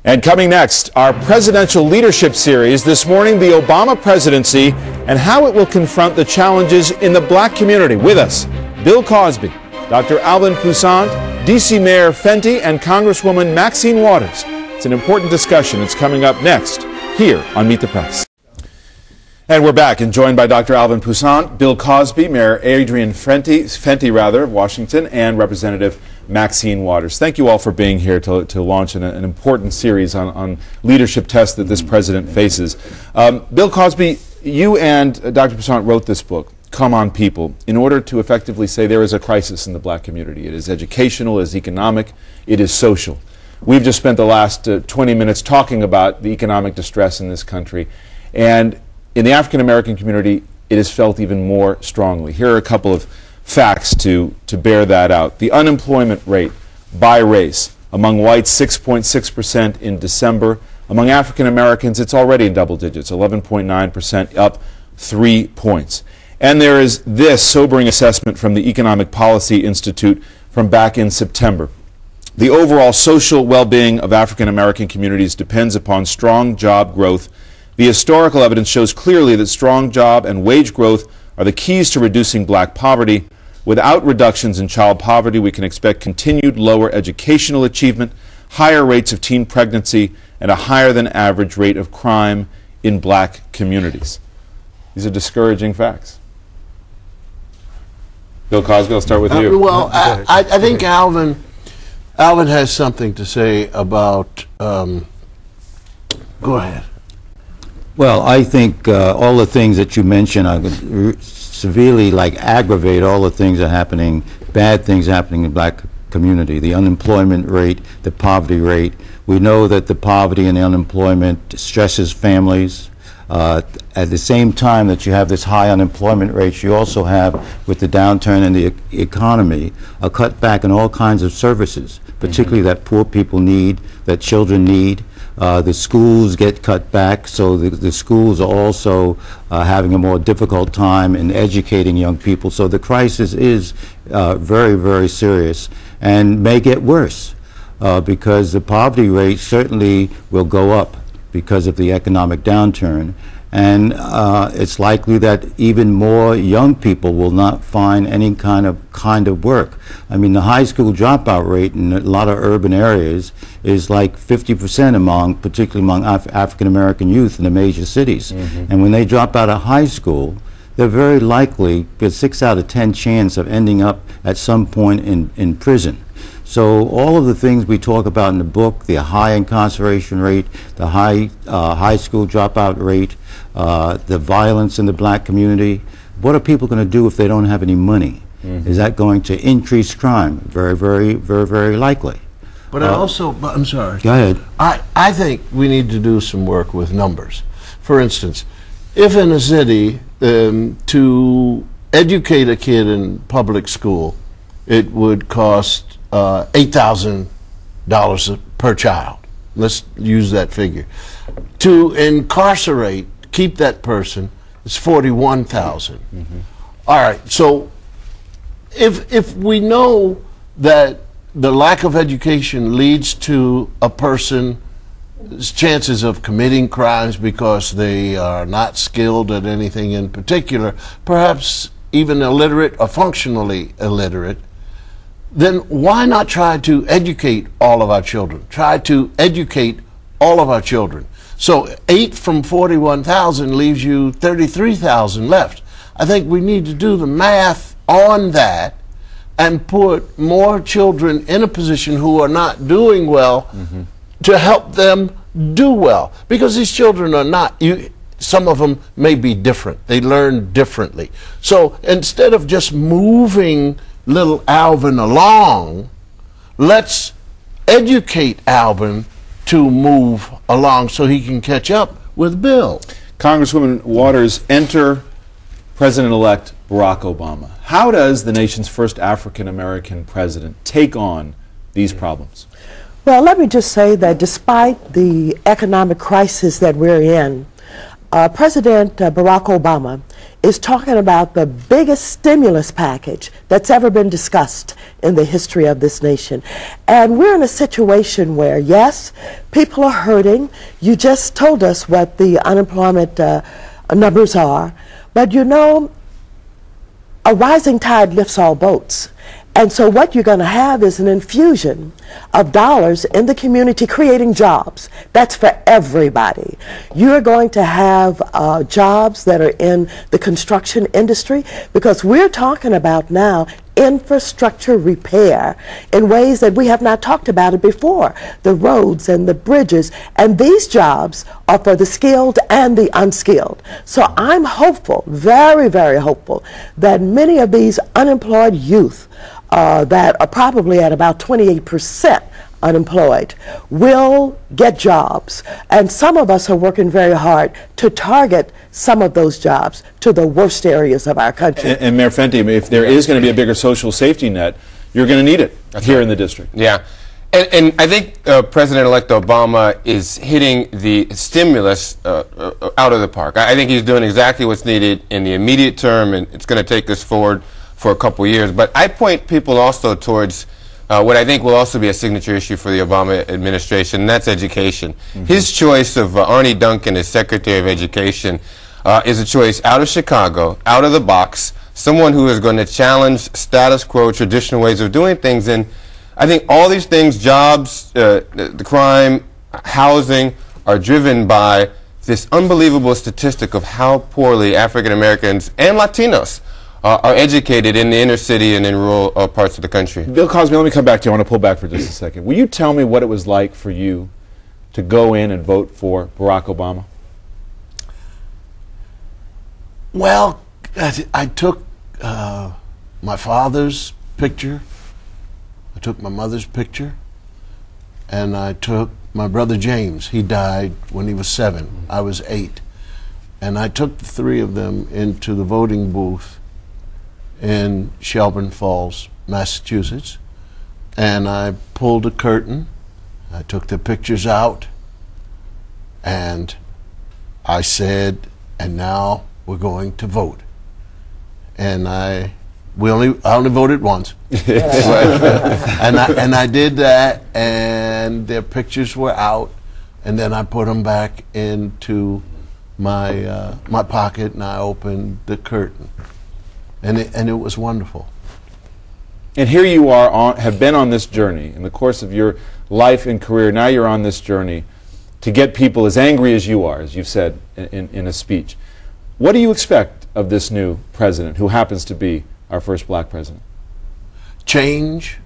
And coming next, our presidential leadership series, this morning, the Obama presidency and how it will confront the challenges in the black community. With us, Bill Cosby, Dr. Alvin Toussaint, D.C. Mayor Fenty, and Congresswoman Maxine Waters. It's an important discussion. It's coming up next here on Meet the Press. And we're back and joined by Dr. Alvin Toussaint, Bill Cosby, Mayor Adrian Fenty of Washington, and Representative Maxine Waters. Thank you all for being here to launch an important series on leadership tests that this president faces. Bill Cosby, you and Dr. Toussaint wrote this book, Come On People, in order to effectively say there is a crisis in the black community. It is educational, it is economic, it is social. We've just spent the last 20 minutes talking about the economic distress in this country, and in the African American community, it is felt even more strongly. Here are a couple of facts to bear that out. The unemployment rate by race among whites, 6.6% in December. Among African Americans, it's already in double digits, 11.9%, up 3 points. And there is this sobering assessment from the Economic Policy Institute from back in September. The overall social well-being of African American communities depends upon strong job growth. The historical evidence shows clearly that strong job and wage growth are the keys to reducing black poverty. Without reductions in child poverty, we can expect continued lower educational achievement, higher rates of teen pregnancy, and a higher than average rate of crime in black communities. These are discouraging facts. Bill Cosby, I'll start with you. Well, I think Alvin has something to say about, go ahead. Well, I think all the things that you mentioned are severely aggravate all the things that are happening, bad things happening in the black community. The unemployment rate, the poverty rate. We know that the poverty and the unemployment stresses families. At the same time that you have this high unemployment rate, you also have, with the downturn in the economy, a cutback in all kinds of services, particularly that poor people need, that children need. The schools get cut back, so the schools are also having a more difficult time in educating young people. So the crisis is very, very serious and may get worse because the poverty rate certainly will go up because of the economic downturn. And it's likely that even more young people will not find any kind of work. I mean, the high school dropout rate in a lot of urban areas is like 50% particularly among African American youth in the major cities. And when they drop out of high school, they're very likely, there's 6 out of 10 chance of ending up at some point in prison. So all of the things we talk about in the book, the high incarceration rate, the high school dropout rate, the violence in the black community, what are people going to do if they don't have any money? Is that going to increase crime? Very, very, very, very likely. But I'm sorry. Go ahead. I think we need to do some work with numbers. For instance, if in a city to educate a kid in public school, it would cost $8,000 per child. Let's use that figure. To incarcerate, keep that person, it's $41,000. All right. So, if we know that the lack of education leads to a person's chances of committing crimes because they are not skilled at anything in particular, perhaps even illiterate or functionally illiterate, then why not try to educate all of our children? Try to educate all of our children. So 8 from 41,000 leaves you 33,000 left. I think we need to do the math on that and put more children in a position who are not doing well to help them do well. Because these children are not, some of them may be different. They learn differently. So instead of just moving little Alvin along, let's educate Alvin to move along so he can catch up with Bill. Congresswoman Waters, enter President-elect Barack Obama. How does the nation's first African-American president take on these problems? Well, let me just say that despite the economic crisis that we're in, President Barack Obama is talking about the biggest stimulus package that's ever been discussed in the history of this nation. And we're in a situation where, yes, people are hurting. You just told us what the unemployment numbers are. But you know, a rising tide lifts all boats. And so what you're going to have is an infusion of dollars in the community creating jobs. That's for everybody. You're going to have jobs that are in the construction industry, because we're talking about now infrastructure repair in ways that we have not talked about it before. The roads and the bridges, and these jobs are for the skilled and the unskilled. So I'm hopeful, very, very hopeful, that many of these unemployed youth that are probably at about 28% unemployed will get jobs. And some of us are working very hard to target some of those jobs to the worst areas of our country. And Mayor Fenty, if there is going to be a bigger social safety net, you're going to need it here in the district. Yeah. And I think President-elect Obama is hitting the stimulus out of the park. I think he's doing exactly what's needed in the immediate term, and it's going to take us forward for a couple years. But I point people also towards what I think will also be a signature issue for the Obama administration, and that's education. His choice of Arnie Duncan as Secretary of Education is a choice out of Chicago, out of the box, someone who is going to challenge status quo, traditional ways of doing things. And I think all these things, jobs, the crime, housing, are driven by this unbelievable statistic of how poorly African Americans and Latinos are educated in the inner city and in rural parts of the country. Bill Cosby, let me come back to you. I want to pull back for just a second. Will you tell me what it was like for you to go in and vote for Barack Obama? Well, I took my father's picture, I took my mother's picture, and I took my brother James. He died when he was 7. I was 8. And I took the 3 of them into the voting booth in Shelburne Falls, Massachusetts, and I pulled a curtain. I took the pictures out, and I said, and now we're going to vote. And I only voted once. and I did that, and their pictures were out, and then I put them back into my my pocket, and I opened the curtain. And it was wonderful. And here you are, have been on this journey in the course of your life and career. Now you're on this journey to get people as angry as you are, as you've said in a speech. What do you expect of this new president, who happens to be our first black president? Change,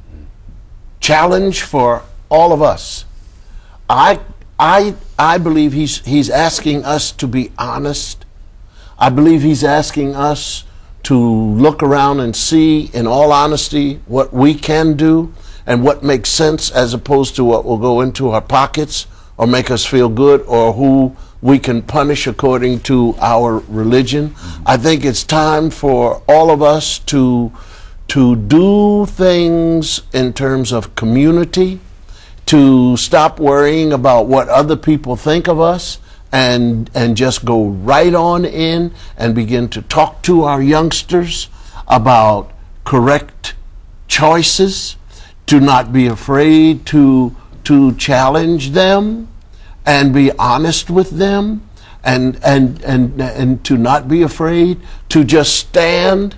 challenge for all of us. I believe he's asking us to be honest. I believe he's asking us to look around and see, in all honesty, what we can do and what makes sense, as opposed to what will go into our pockets or make us feel good, or who we can punish according to our religion. I think it's time for all of us to do things in terms of community, to stop worrying about what other people think of us, and just go right on in and begin to talk to our youngsters about correct choices, to not be afraid to challenge them and be honest with them, and to not be afraid to just stand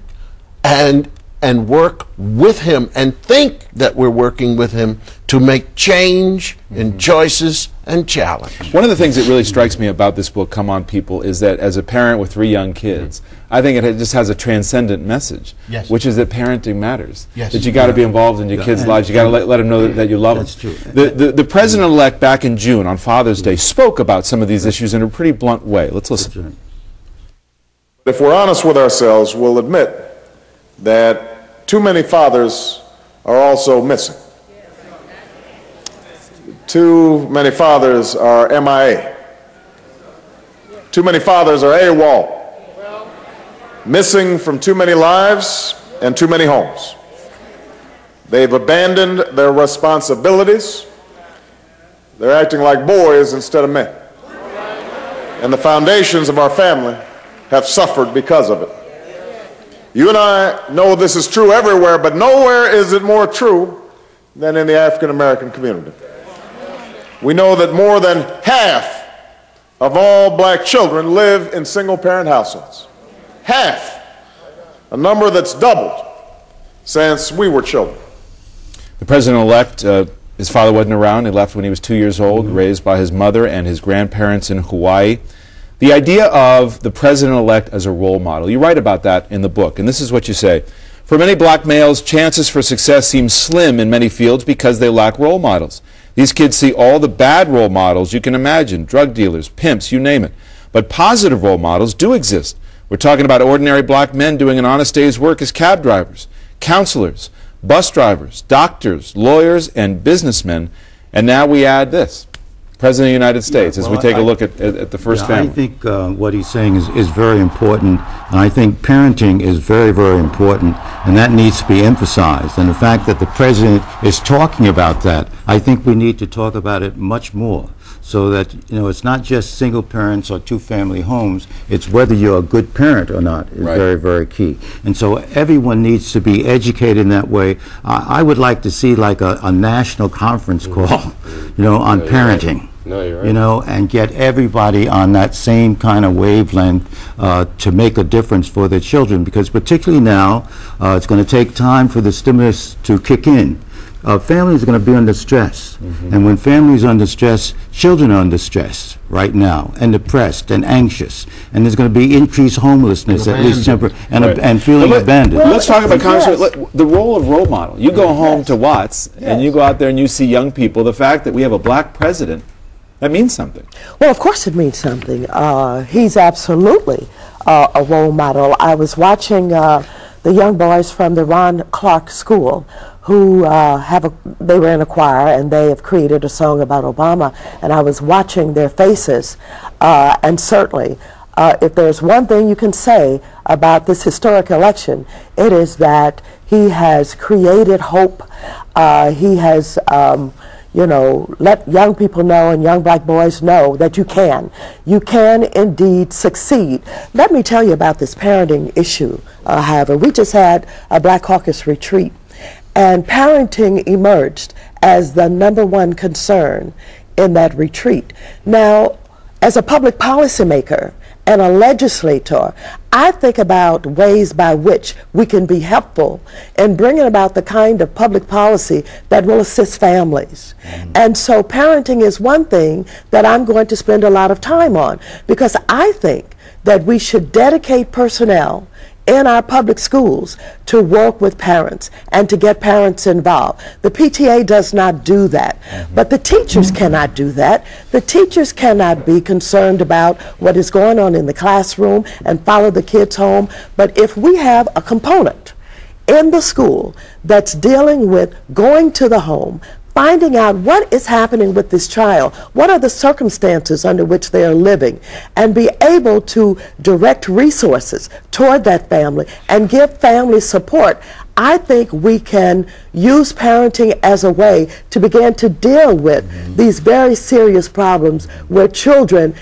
and work with him and think that we're working with him to make change in choices and challenge. One of the things that really strikes me about this book, Come On People, is that as a parent with 3 young kids, I think it just has a transcendent message, which is that parenting matters. That you got to be involved in your kids' lives. You got to let them know that you love them. That's true. The president-elect back in June on Father's Day spoke about some of these issues in a pretty blunt way. Let's listen. If we're honest with ourselves, we'll admit that too many fathers are also missing. Too many fathers are MIA. Too many fathers are AWOL. Missing from too many lives and too many homes. They've abandoned their responsibilities. They're acting like boys instead of men. and the foundations of our family have suffered because of it. You and I know this is true everywhere, but nowhere is it more true than in the African American community. We know that more than half of all black children live in single-parent households. Half, a number that's doubled since we were children. The president-elect, his father wasn't around. He left when he was 2 years old, raised by his mother and his grandparents in Hawaii. The idea of the president-elect as a role model, you write about that in the book, and this is what you say. For many black males, chances for success seem slim in many fields because they lack role models. These kids see all the bad role models you can imagine, drug dealers, pimps, you name it. But positive role models do exist. We're talking about ordinary black men doing an honest day's work as cab drivers, counselors, bus drivers, doctors, lawyers, and businessmen. And now we add this. President of the United States, as we take a look at the first family. I think what he's saying is very important, and I think parenting is very, very important, and that needs to be emphasized. And the fact that the president is talking about that, I think we need to talk about it much more, so that, you know, it's not just single parents or two-family homes, it's whether you're a good parent or not is very, very key. And so everyone needs to be educated in that way. I would like to see like a national conference call, you know, on parenting. No, you're right. You know, and get everybody on that same kind of wavelength to make a difference for their children, because particularly now, it's going to take time for the stimulus to kick in. Families are going to be under stress, and when families are under stress, children are under stress right now, and depressed and anxious, and there's going to be increased homelessness, at least temporary, and feeling abandoned. Let's talk about the role of role model. You go home to Watts, and you go out there and you see young people. The fact that we have a black president, that means something. Well, of course it means something. He's absolutely a role model. I was watching the young boys from the Ron Clark School who they were in a choir, and they have created a song about Obama, and I was watching their faces, and certainly if there's one thing you can say about this historic election, it is that he has created hope. He has you know, let young people know and young black boys know that you can. You can indeed succeed. Let me tell you about this parenting issue, however. We just had a Black Caucus retreat, and parenting emerged as the #1 concern in that retreat. Now, as a public policymaker and a legislator, I think about ways by which we can be helpful in bringing about the kind of public policy that will assist families. And so parenting is one thing that I'm going to spend a lot of time on, because I think that we should dedicate personnel in our public schools to work with parents and to get parents involved. The PTA does not do that, but the teachers cannot do that. The teachers cannot be concerned about what is going on in the classroom and follow the kids home. But if we have a component in the school that's dealing with going to the home, finding out what is happening with this child, what are the circumstances under which they are living, and be able to direct resources toward that family and give family support, I think we can use parenting as a way to begin to deal with these very serious problems where children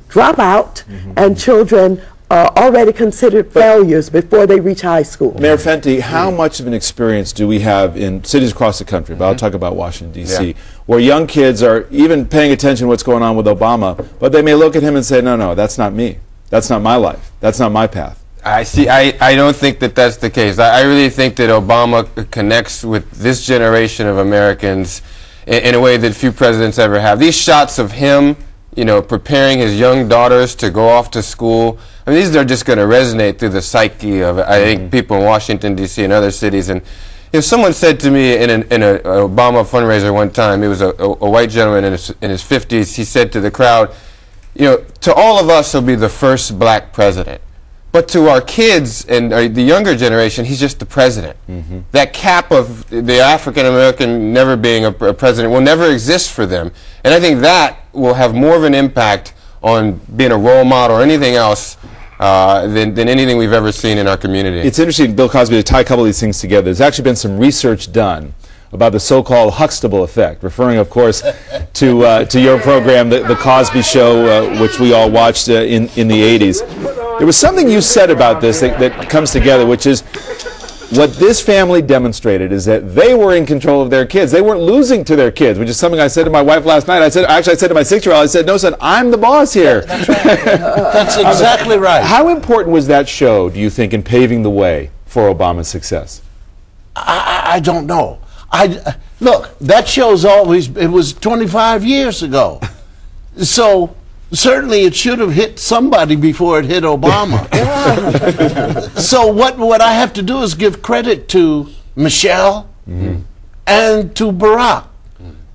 drop out and children are already considered failures before they reach high school. Mayor Fenty, how much of an experience do we have in cities across the country, but I'll talk about Washington, D.C., where young kids are even paying attention to what's going on with Obama, but they may look at him and say, no, no, that's not me. That's not my life. That's not my path. I don't think that that's the case. I really think that Obama connects with this generation of Americans in a way that few presidents ever have. These shots of him, you know, preparing his young daughters to go off to school, I mean, these are just going to resonate through the psyche of, I think, people in Washington, D.C. and other cities. And if someone said to me in an Obama fundraiser one time, it was a white gentleman in his 50s, he said to the crowd, you know, to all of us, he'll be the first black president. But to our kids and the younger generation, he's just the president. That cap of the African American never being a president will never exist for them. And I think that will have more of an impact on being a role model or anything else than anything we've ever seen in our community. It's interesting, Bill Cosby, to tie a couple of these things together. There's actually been some research done about the so-called Huxtable effect, referring, of course, to your program, the Cosby Show, which we all watched in the 80s. There was something you said about this that comes together, which is what this family demonstrated is that they were in control of their kids. They weren't losing to their kids, which is something I said to my wife last night. I said to my 6-year-old, I said, no, son, I'm the boss here. That's right. That's exactly right. How important was that show, do you think, in paving the way for Obama's success? I don't know. Look, that show's it was 25 years ago. So certainly it should have hit somebody before it hit Obama. So what I have to do is give credit to Michelle and to Barack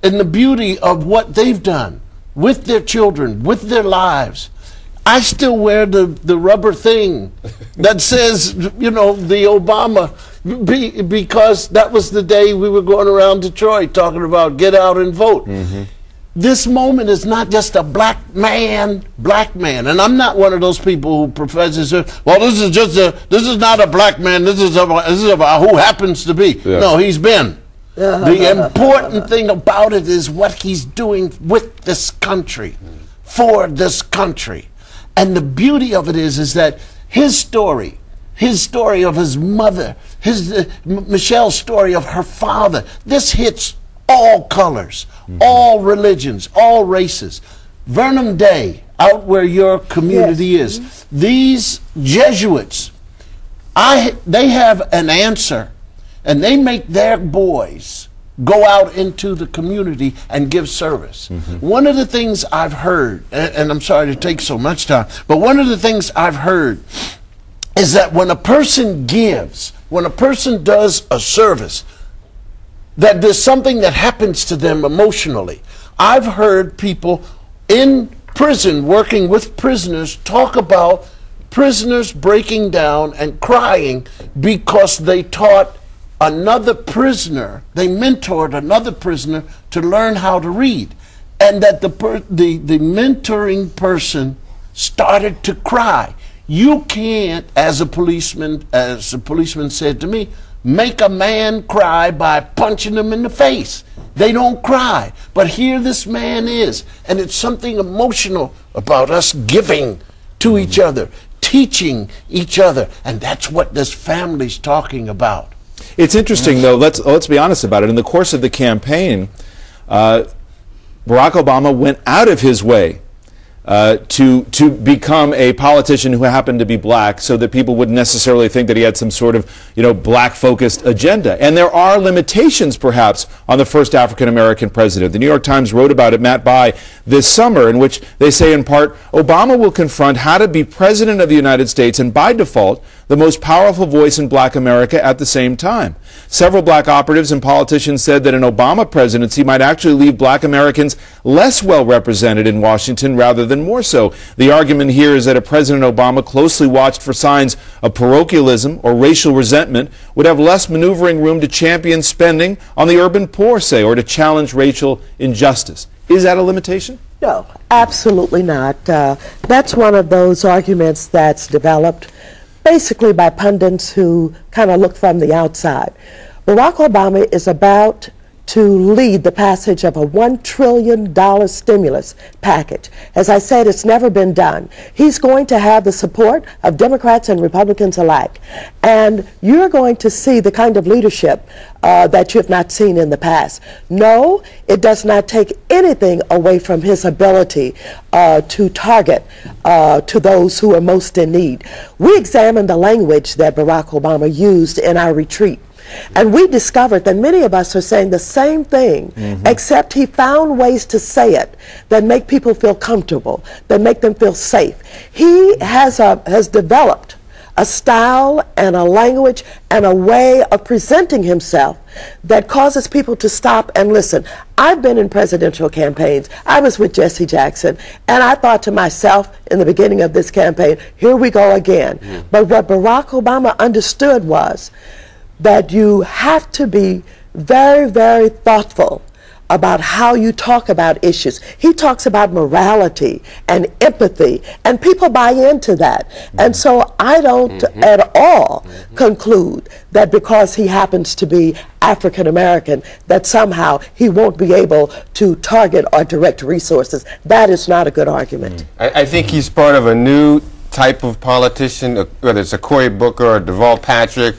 and the beauty of what they've done with their children, with their lives. I still wear the rubber thing that says, you know, the Obama, because that was the day we were going around Detroit talking about get out and vote. This moment is not just a black man, and I'm not one of those people who professes, well, this is not a black man, this is about who happens to be. Yeah. No, he's been. The important thing about it is what he's doing with this country, for this country. And the beauty of it is that his story of his mother, Michelle's story of her father, this hits all colors, all religions, all races. Vernon Day, out where your community is, these Jesuits, they have an answer, and they make their boys go out into the community and give service. One of the things I've heard, and I'm sorry to take so much time, but one of the things I've heard is that when a person gives, when a person does a service, that there's something that happens to them emotionally. I've heard people in prison working with prisoners talk about prisoners breaking down and crying because they taught another prisoner, they mentored another prisoner to learn how to read, and that the mentoring person started to cry. You can't, as a policeman said to me, make a man cry by punching him in the face. They don't cry. But here this man is, and it's something emotional about us giving to each other, teaching each other, and that's what this family's talking about. It's interesting, though, let's be honest about it. In the course of the campaign, Barack Obama went out of his way to become a politician who happened to be black, so that people wouldn't necessarily think that he had some sort of, black-focused agenda. And there are limitations, perhaps, on the first African-American president. The New York Times wrote about it, Matt Bai, this summer, in which they say, in part, Obama will confront how to be president of the United States and, by default, the most powerful voice in black America at the same time. Several black operatives and politicians said that an Obama presidency might actually leave black Americans less well represented in Washington rather than more so. The argument here is that if President Obama closely watched for signs of parochialism or racial resentment, would have less maneuvering room to champion spending on the urban poor, say, or to challenge racial injustice. Is that a limitation? No, absolutely not. That's one of those arguments that's developed basically by pundits who kind of look from the outside. Barack Obama is about to lead the passage of a $1 trillion stimulus package. As I said, it's never been done. He's going to have the support of Democrats and Republicans alike. And you're going to see the kind of leadership that you have not seen in the past. No, it does not take anything away from his ability to target to those who are most in need. We examined the language that Barack Obama used in our retreat. And we discovered that many of us are saying the same thing, except he found ways to say it that make people feel comfortable, that make them feel safe. He has developed a style and a language and a way of presenting himself that causes people to stop and listen. I've been in presidential campaigns. I was with Jesse Jackson, and I thought to myself in the beginning of this campaign, here we go again. But what Barack Obama understood was that you have to be very, very thoughtful about how you talk about issues. He talks about morality and empathy, and people buy into that. And so I don't at all conclude that because he happens to be African American, that somehow he won't be able to target or direct resources. That is not a good argument. I think he's part of a new type of politician, whether it's a Cory Booker or Deval Patrick,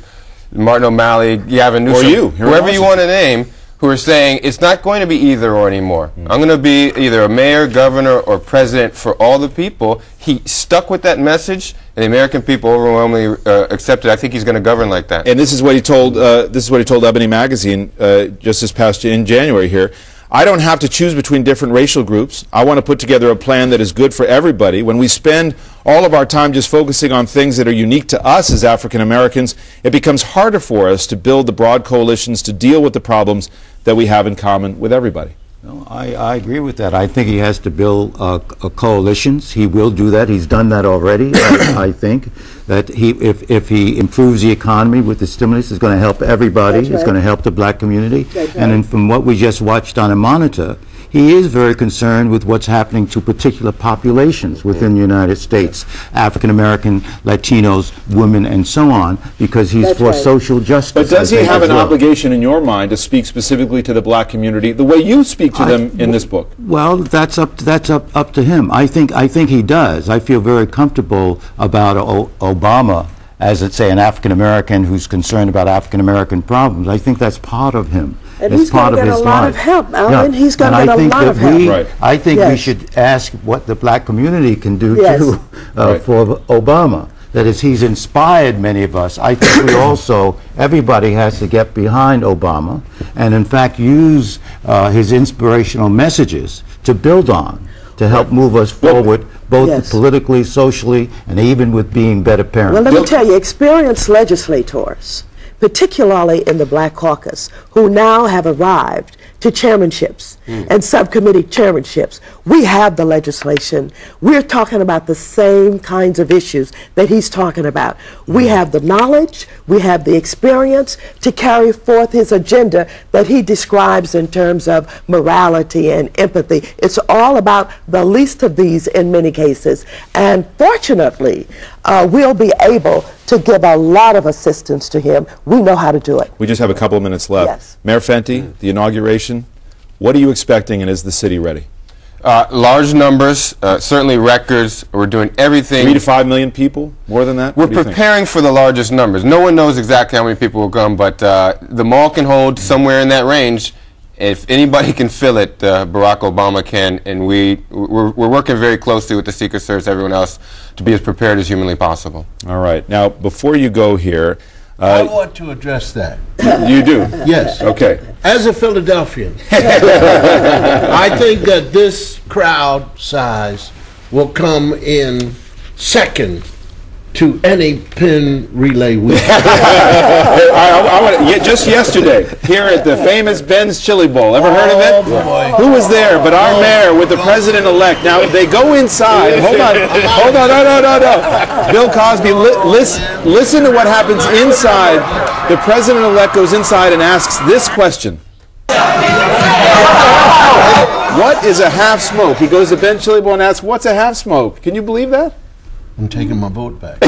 Martin O'Malley, Gavin Newsom, whoever you want to name, who are saying it's not going to be either or anymore. I'm going to be either a mayor, governor, or president for all the people. He stuck with that message, and the American people overwhelmingly accepted. I think he's going to govern like that. And this is what he told. This is what he told Ebony Magazine just this past in January here. I don't have to choose between different racial groups. I want to put together a plan that is good for everybody. When we spend all of our time just focusing on things that are unique to us as African Americans, it becomes harder for us to build the broad coalitions to deal with the problems that we have in common with everybody. No, I agree with that. I think he has to build coalitions. He will do that. He's done that already. I think that if he improves the economy with the stimulus, it's going to help everybody. That's right. It's going to help the black community. That's right. And then from what we just watched on a monitor, he is very concerned with what's happening to particular populations within the United States, African American, Latinos, women, and so on, because he's That's for right. social justice. But does he have an well. obligation in your mind to speak specifically to the black community the way you speak to them in this book? Well, that's up to him. I think he does. I feel very comfortable about Obama as, let's say, an African American who's concerned about African American problems. I think that's part of him. And it's he's part going to of get his a lot life. of help, Alan. Yeah. He's going to And get I a think lot of that help. Right. I think we Yes. should ask what the black community can do Yes. too for Obama. That is, he's inspired many of us. I think we also, everybody has to get behind Obama and in fact use his inspirational messages to build on, to help move us forward, both Yes. politically, socially, and even with being better parents. Well, let me tell you, experienced legislators, particularly in the Black Caucus, who now have arrived to chairmanships and subcommittee chairmanships. We have the legislation. We're talking about the same kinds of issues that he's talking about. We have the knowledge, we have the experience to carry forth his agenda that he describes in terms of morality and empathy. It's all about the least of these in many cases. And fortunately, we'll be able to give a lot of assistance to him. We know how to do it. We just have a couple of minutes left. Yes. Mayor Fenty, the inauguration, what are you expecting, and is the city ready? Large numbers, certainly records. We're doing everything. 3 to 5 million people? More than that? We're What do you think? preparing for the largest numbers. No one knows exactly how many people will come, but the mall can hold somewhere in that range. If anybody can fill it, Barack Obama can, and we're working very closely with the Secret Service, everyone else, to be as prepared as humanly possible. All right. Now, before you go here, I want to address that. you do? Yes. Okay. As a Philadelphian, I think that this crowd size will come in second to any pin relay week. Just yesterday, here at the famous Ben's Chili Bowl. Ever heard of it? Boy. Who was there but our mayor with the president-elect? Now, they go inside. Hold on. No. Bill Cosby, listen to what happens inside. The president-elect goes inside and asks this question. What is a half smoke? He goes to Ben Chili Bowl and asks, what's a half smoke? Can you believe that? I'm taking my vote back.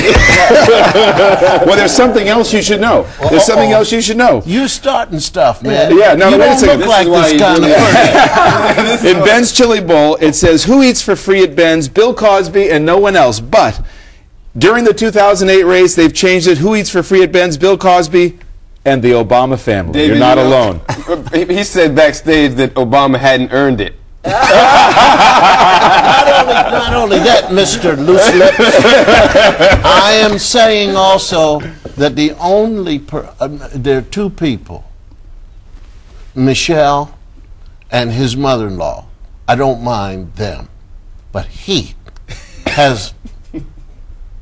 Well, there's something else you should know. There's something else you should know. You're starting stuff, man. Yeah, no, you wait a don't second. look This like is why this kind of person. In Ben's Chili Bowl, it says, who eats for free at Ben's? Bill Cosby and no one else. But during the 2008 race, they've changed it. Who eats for free at Ben's? Bill Cosby and the Obama family. David, You're not you know, alone. He said backstage that Obama hadn't earned it. Not only that, Mr. Loose Lips, I am saying also that the only there are two people, Michelle and his mother-in-law. I don't mind them, but he has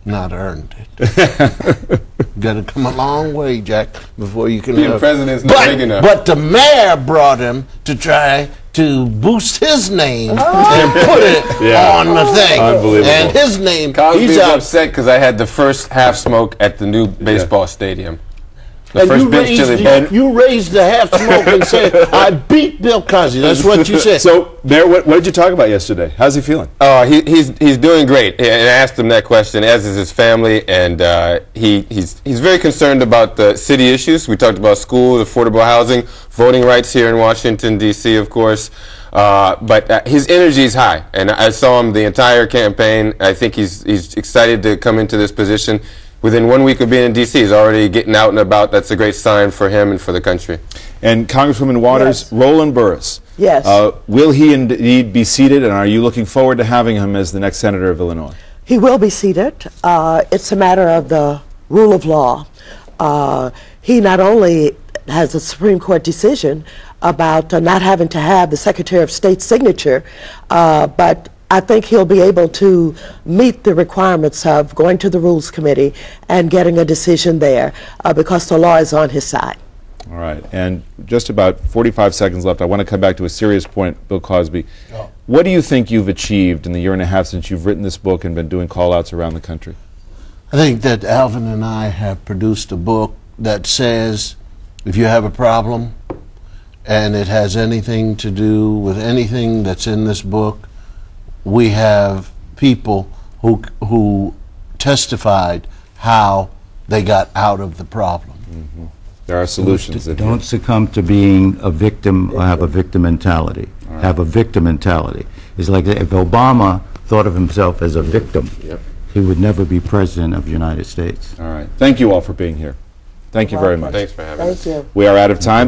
not earned it. Got to come a long way, Jack, before you can. Being president's not big enough. But the mayor brought him to try to boost his name and put it on the thing. Unbelievable. And his name, Cosby's he's out. upset because I had the first half smoke at the new baseball stadium. And first bench chili bowl. you raised the half smoke and said, I beat Bill Cosby. That's what you said. So, Mayor, what did you talk about yesterday? How's he feeling? He's doing great. And I asked him that question, as is his family, and he's very concerned about the city issues. We talked about schools, affordable housing, voting rights here in Washington, D.C., of course. But his energy is high, and I saw him the entire campaign. I think he's excited to come into this position. Within 1 week of being in D.C., he's already getting out and about. That's a great sign for him and for the country. And Congresswoman Waters, Yes. Roland Burris. Yes. Will he indeed be seated, and are you looking forward to having him as the next senator of Illinois? He will be seated. It's a matter of the rule of law. He not only has a Supreme Court decision about not having to have the Secretary of State's signature, but I think he'll be able to meet the requirements of going to the Rules Committee and getting a decision there because the law is on his side. All right, and just about 45 seconds left. I want to come back to a serious point, Bill Cosby. Oh. What do you think you've achieved in the year and a half since you've written this book and been doing call-outs around the country? I think that Alvin and I have produced a book that says if you have a problem and it has anything to do with anything that's in this book, we have people who testified how they got out of the problem. Mm-hmm. There are solutions. Don't succumb to being a victim or have a victim mentality. Right. Have a victim mentality. It's like if Obama thought of himself as a victim, he would never be president of the United States. All right. Thank you all for being here. Thank you very much. Thanks for having us. Thank you. We are out of time.